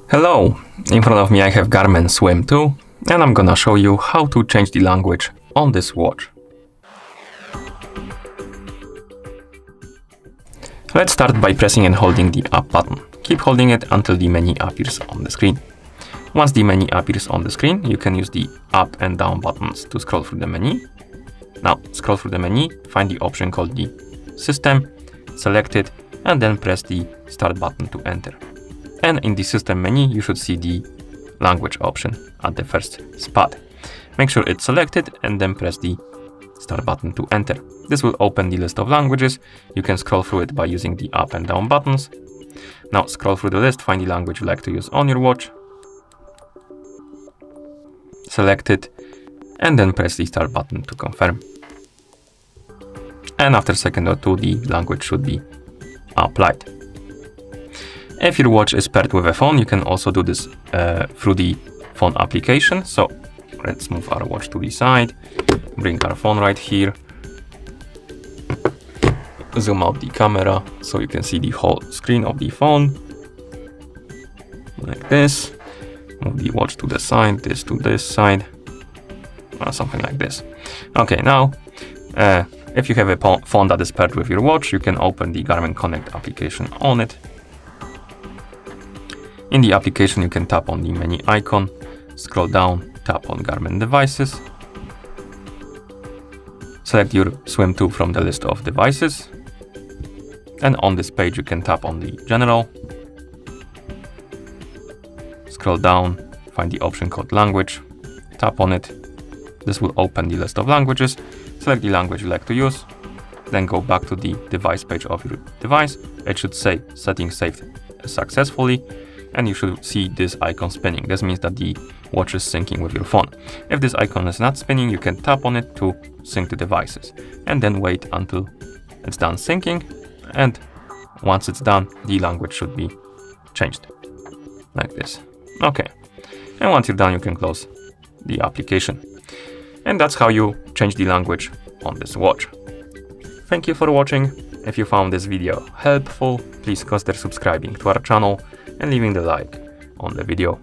Hello! In front of me I have Garmin Swim 2 and I'm gonna show you how to change the language on this watch. Let's start by pressing and holding the up button. Keep holding it until the menu appears on the screen. Once the menu appears on the screen, you can use the up and down buttons to scroll through the menu. Now scroll through the menu, find the option called the System, select it and then press the Start button to enter. And in the system menu, you should see the language option at the first spot. Make sure it's selected and then press the start button to enter. This will open the list of languages. You can scroll through it by using the up and down buttons. Now scroll through the list, find the language you like to use on your watch. Select it and then press the start button to confirm. And after a second or two, the language should be applied. If your watch is paired with a phone, you can also do this through the phone application. So let's move our watch to the side, bring our phone right here, zoom out the camera so you can see the whole screen of the phone, like this. Move the watch to the side, this to this side, something like this. Okay, now if you have a phone that is paired with your watch, you can open the Garmin Connect application on it. In the application, you can tap on the menu icon, scroll down, tap on Garmin devices, select your Swim 2 from the list of devices, and on this page you can tap on the General, scroll down, find the option called Language, tap on it. This will open the list of languages, select the language you like to use, then go back to the device page of your device. It should say Settings saved successfully, and you should see this icon spinning. This means that the watch is syncing with your phone. If this icon is not spinning, you can tap on it to sync the devices and then wait until it's done syncing. And once it's done, the language should be changed like this. Okay. And once you're done, you can close the application. And that's how you change the language on this watch. Thank you for watching. If you found this video helpful, please consider subscribing to our channel and leaving the like on the video.